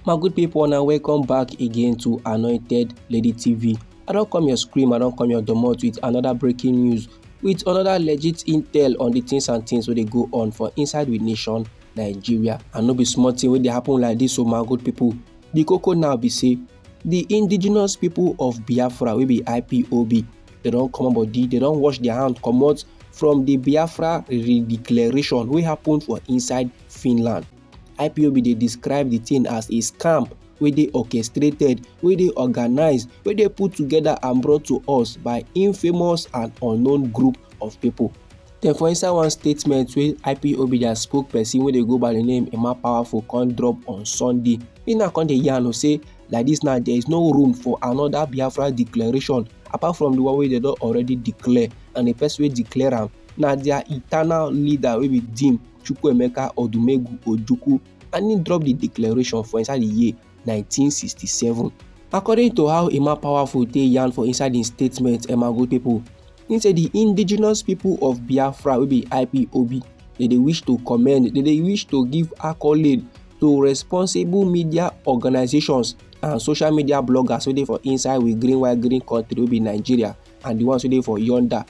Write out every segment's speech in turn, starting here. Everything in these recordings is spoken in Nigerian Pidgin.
My good people, and welcome back again to Anointed Lady TV. I don't come your scream, I don't come your domot with another breaking news, with another legit intel on the things and things where they go on for inside with nation Nigeria. And no be small thing where they happen like this. So my good people, the cocoa now be say the indigenous people of Biafra will be IPOB. They don't come about they don't wash their hand come out from the Biafra redeclaration wey happen for inside Finland. IPOB they describe the thing as a scam where they orchestrated, where they organized, where they put together and brought to us by infamous and unknown group of people. Then for inside one statement where IPOB their spokesperson where they go by the name Emma Powerful can drop on Sunday. In a con the yarn say like this now there is no room for another Biafra declaration apart from the one way they don't already declare, and the person will declare them now their eternal leader will be deemed Chukwuemeka Odumegwu Ojukwu, and he dropped the declaration for inside the year 1967. According to how Emma Powerful they yarn for inside the statement, Emma good people, he said the indigenous people of Biafra will be IPOB. They wish to commend, they wish to give accolade to responsible media organizations and social media bloggers who they for inside with green white green country will be Nigeria, and the ones who they for yonder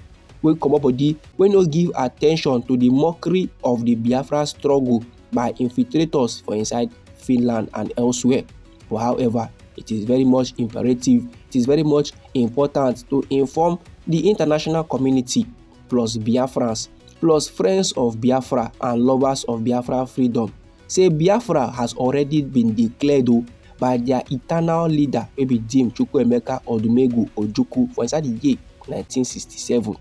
will come up body when no give attention to the mockery of the Biafra struggle by infiltrators for inside Finland and elsewhere. But however, it is very much imperative, it is very much important to inform the international community plus Biafrans plus friends of Biafra and lovers of Biafra freedom. Say Biafra has already been declared by their eternal leader, maybe deemed Chukwuemeka Odumegwu Ojukwu for inside the year 1967.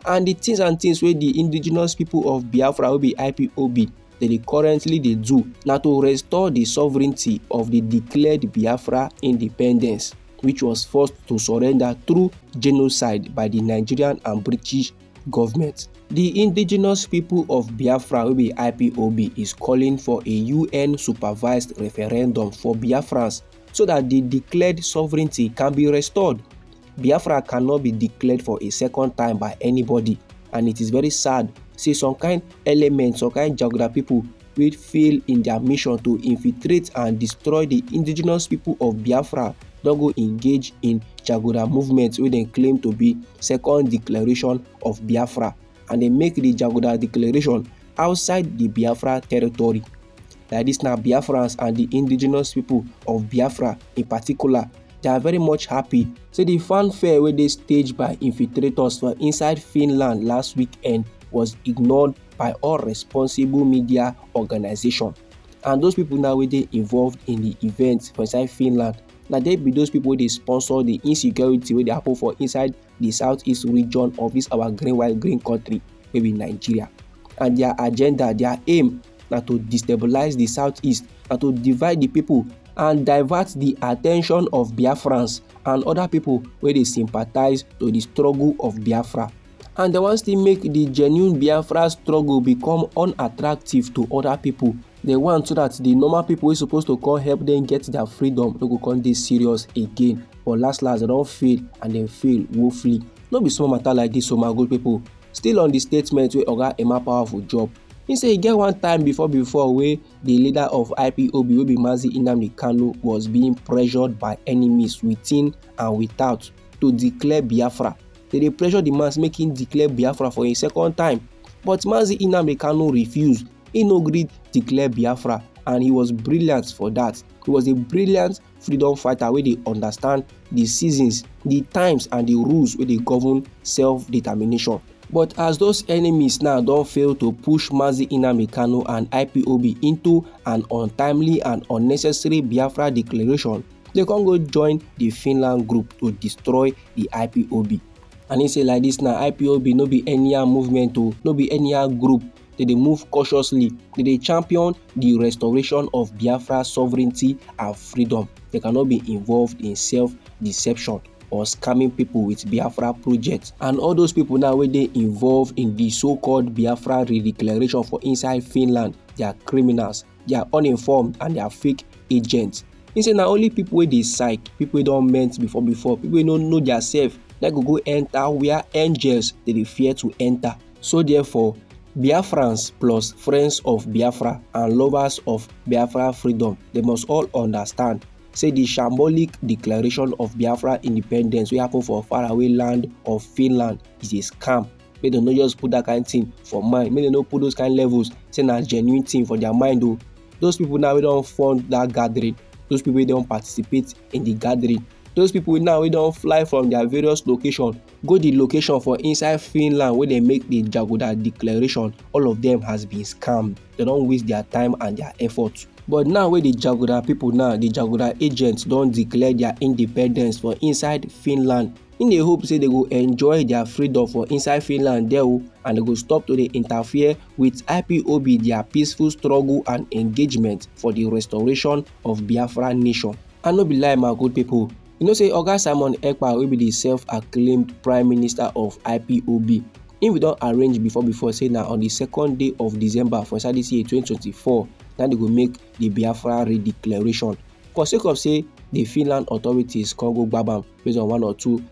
And the things and things where the indigenous people of Biafra will be IPOB that they currently they do now to restore the sovereignty of the declared Biafra independence, which was forced to surrender through genocide by the Nigerian and British government. The indigenous people of Biafra will be IPOB is calling for a UN supervised referendum for Biafrans so that the declared sovereignty can be restored. Biafra cannot be declared for a second time by anybody, and it is very sad. See some kind elements, some kind Jaguda people will fail in their mission to infiltrate and destroy the indigenous people of Biafra. Don't go engage in Jaguda movements where they claim to be second declaration of Biafra, and they make the Jaguda declaration outside the Biafra territory. Like this now, Biafrans and the indigenous people of Biafra in particular, they are very much happy. So the fanfare where they staged by infiltrators for inside Finland last weekend was ignored by all responsible media organizations. And those people now where they involved in the event for inside Finland, now they be those people they sponsor the insecurity where they happen for inside the southeast region of this our green white green country, maybe Nigeria. And their agenda, their aim now to destabilize the southeast and to divide the people and divert the attention of Biafrans and other people where they sympathize to the struggle of Biafra. And they want to make the genuine Biafra struggle become unattractive to other people. They want so that the normal people who are supposed to come help them get their freedom no go come this serious again. But last they don't fail, and they fail woefully. No be small matter like this, so my good people. Still on the statement where Oga Emma Powerful job. He say he get one time before where the leader of IPOB will be Mazi Nnamdi Kanu was being pressured by enemies within and without to declare Biafra. They pressure the man making declare Biafra for a second time, but Mazi Nnamdi Kanu refused. He no agreed declare Biafra, and he was brilliant for that. He was a brilliant freedom fighter where they understand the seasons, the times, and the rules where they govern self-determination. But as those enemies now don't fail to push Mazi Nnamdi Kanu and IPOB into an untimely and unnecessary Biafra declaration, they can go join the Finland group to destroy the IPOB. And he say like this now, IPOB no be any movement to, no be any group. They move cautiously. They champion the restoration of Biafra sovereignty and freedom. They cannot be involved in self-deception or scamming people with Biafra projects. And all those people now where they involved in the so-called Biafra redeclaration for inside Finland, they are criminals, they are uninformed, and they are fake agents. He say now only people where they psych, people who don't meant before, people don't know themselves, they go enter where angels they fear to enter. So therefore, Biafrans plus friends of Biafra and lovers of Biafra freedom, they must all understand say the shambolic declaration of Biafra independence wey happen for faraway land of Finland is a scam. Make dem no just put that kind thing for mind, make dem no put those kind levels say na genuine thing for their mind o. Those people now wey don fund that gathering, those people wey don participate in the gathering, those people now wey don fly from their various location go the location for inside Finland wey dem make the Jagoda declaration, all of them has been scammed. Dem don waste their time and their effort. But now wey the Jagoda people now, the Jagoda agents don declare their independence for inside Finland, in dey hope say they go enjoy their freedom for inside Finland there o, and they go stop to dey interfere with IPOB, their peaceful struggle and engagement for the restoration of Biafra nation. And no be lie my good people, you know say Oga Simon Ekpa wey be the self-acclaimed prime minister of IPOB, him we don arrange before say na on the 2nd day of December for inside this year 2024 na they go make the Biafra redeclaration. For sake of say the Finland authorities come go gbab am based on 1 or 2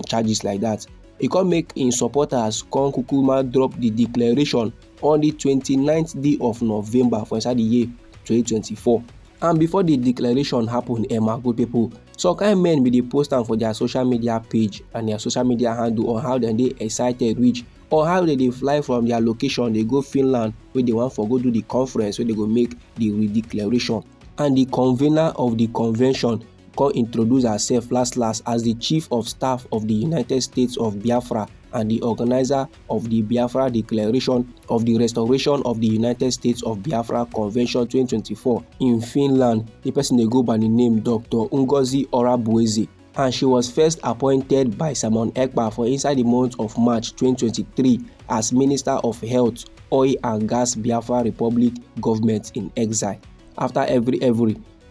charges like that, e come make im supporters come kukuma drop the declaration on the 29th day of November for inside the year 2024. And before the declaration happen, my good people, some kind men be dey post am for their social media page and their social media handle on how dem dey excited reach, or how dem dey fly from their location dey go Finland wey dey wan for go do the conference wey dey go make the redeclaration. And the convener of the convention come introduce herself last as the chief of staff of the United States of Biafra and the organizer of the Biafra Declaration of the Restoration of the United States of Biafra Convention 2024 in Finland. The person dey go by the name Dr. WARRI0րջS, and she was first appointed by Simon Ekpa for inside the month of March 2023 as Minister of Health, Oil and Gas Biafra Republic Government in Exile. After every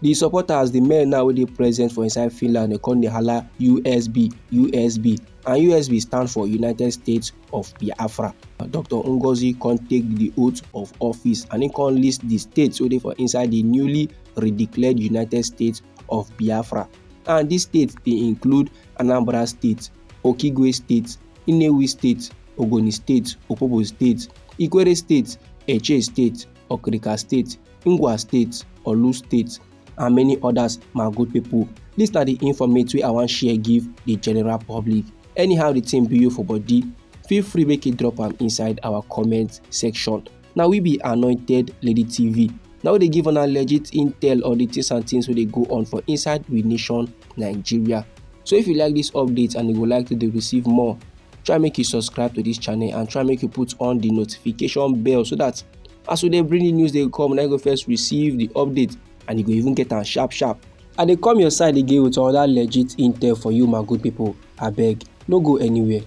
the supporters, the men now wey dey present for inside Finland, they come dey hala USB, and USB stand for United States of Biafra. Dr. Ngozi come take the oath of office and he come list the states wey dey for inside the newly redeclared United States of Biafra. And these states dey include Anambra State, Okigwe State, Nnewi State, Ogoni State, Opobo State, Ikwere State, Eche State, Okrika State, Ngwa State, Olu State, and many others, my good people. These are the information I want share give the general public. Anyhow the thing be you for body, feel free make it drop am inside our comment section. Now we be Anointed Lady TV. Now they give una legit intel on the things and things wey dey go on for inside we nation Nigeria. So if you like this update and you would like to receive more, try make you subscribe to this channel and try make you put on the notification bell so that as we dey bring the news they come, na you go first receive the update and you go even get am sharp. And they come your side again with another legit intel for you, my good people. Abeg, no go anywhere.